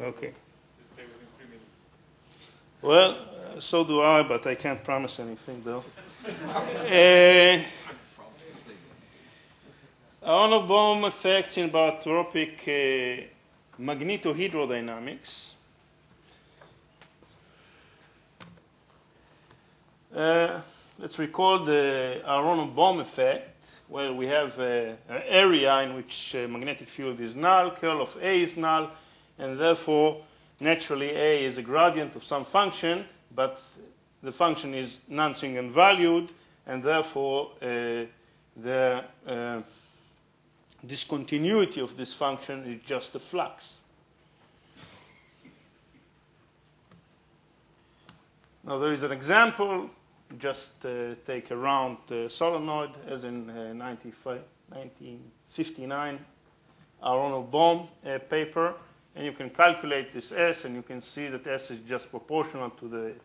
Okay. Well, so do I, but I can't promise anything, though. Aharonov-Bohm effects in barotropic magnetohydrodynamics. Let's recall the Aharonov-Bohm effect, where we have an area in which magnetic field is null, curl of A is null, and therefore, naturally, A is a gradient of some function, but the function is non-single valued, and therefore, the discontinuity of this function is just a flux. Now, there is an example. Just take a round solenoid, as in 1959 Aharonov-Bohm paper, and you can calculate this S, and you can see that S is just proportional to the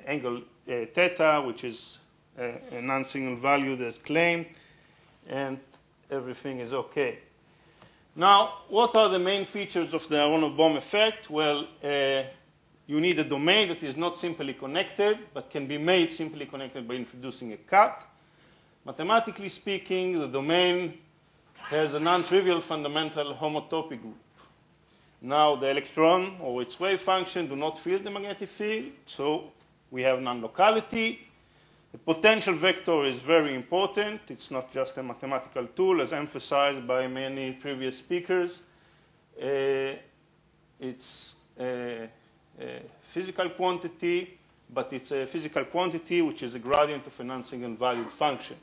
angle theta, which is a non-single valued as claimed, and everything is okay. Now, what are the main features of the Aharonov-Bohm effect? Well, you need a domain that is not simply connected, but can be made simply connected by introducing a cut. Mathematically speaking, the domain has a non-trivial fundamental homotopy group. Now, the electron or its wave function do not fill the magnetic field, so we have non-locality. The potential vector is very important. It's not just a mathematical tool, as emphasized by many previous speakers. It's a physical quantity, but it's a physical quantity which is a gradient of a non-single valued function.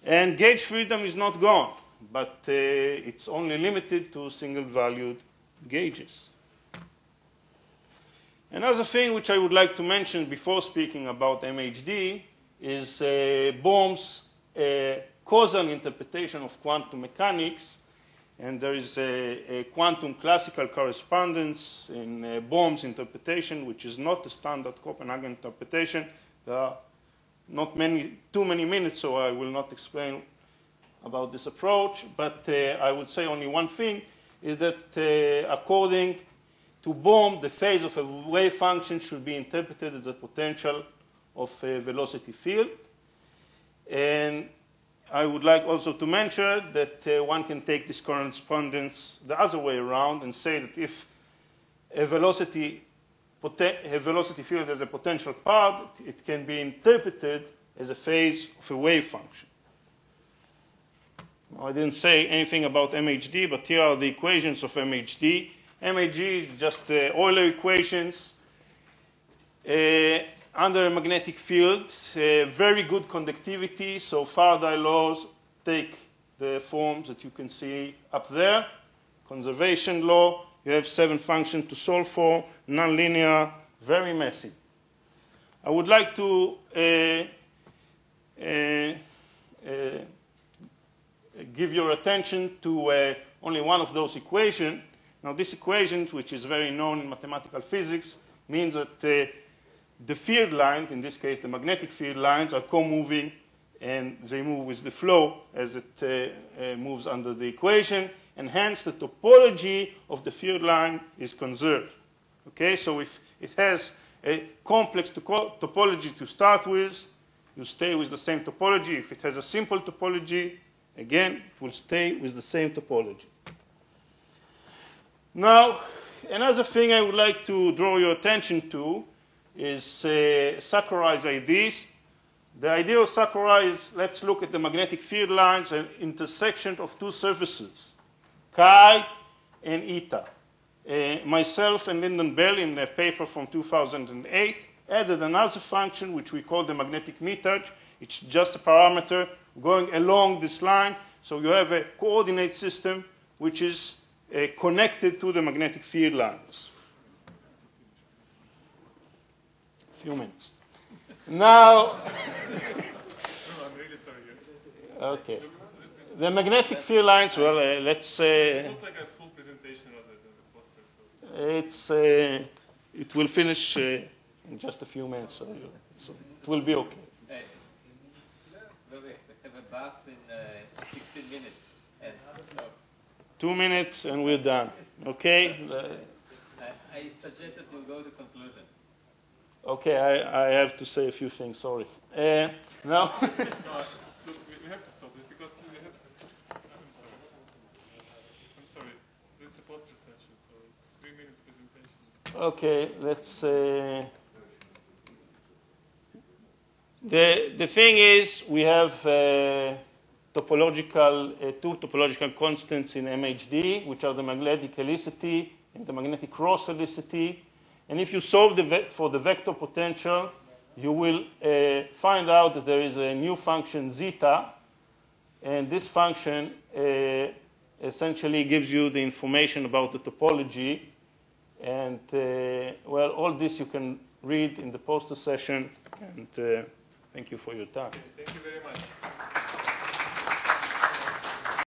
And gauge freedom is not gone, but it's only limited to single valued gauges. Another thing which I would like to mention before speaking about MHD is Bohm's causal interpretation of quantum mechanics. And there is a quantum classical correspondence in Bohm's interpretation, which is not the standard Copenhagen interpretation. There are not too many minutes, so I will not explain about this approach. But I would say only one thing, is that according to Bohm, the phase of a wave function should be interpreted as a potential of a velocity field. And I would like also to mention that one can take this correspondence the other way around and say that if a velocity field has a potential part, it can be interpreted as a phase of a wave function. Now, I didn't say anything about MHD, but here are the equations of MHD. MHD is just Euler equations. Under a magnetic field, very good conductivity, so Faraday laws take the forms that you can see up there. Conservation law, you have 7 functions to solve for, nonlinear, very messy. I would like to give your attention to only one of those equations. Now, this equation, which is very known in mathematical physics, means that the field lines, in this case the magnetic field lines, are co-moving, and they move with the flow as it moves under the equation, and hence the topology of the field line is conserved. Okay, so if it has a complex topology to start with, you stay with the same topology. If it has a simple topology, again, it will stay with the same topology. Now, another thing I would like to draw your attention to is Sakharai's ideas. The idea of Sakurai is, let's look at the magnetic field lines and intersection of two surfaces, chi and eta. Myself and Lyndon Bell, in a paper from 2008, added another function which we call the magnetic metage. It's just a parameter going along this line. So you have a coordinate system which is connected to the magnetic field lines. Few minutes. Now, I'm really sorry. Okay. The magnetic field lines, well, let's It's not like a full presentation rather than the poster. it's, it will finish in just a few minutes, so it will be okay. We have a bus in 16 minutes. And so 2 minutes and we're done. Okay? I suggest that you go to conclusion. Okay, I have to say a few things, sorry. Now, No, look, we have to stop this because we have. I'm sorry. It's a poster session, so it's 3 minutes presentation. okay, let's. The thing is, we have two topological constants in MHD, which are the magnetic helicity and the magnetic cross helicity. And if you solve for the vector potential, you will find out that there is a new function zeta, and this function essentially gives you the information about the topology. And well, all this you can read in the poster session. And thank you for your time. Okay, thank you very much.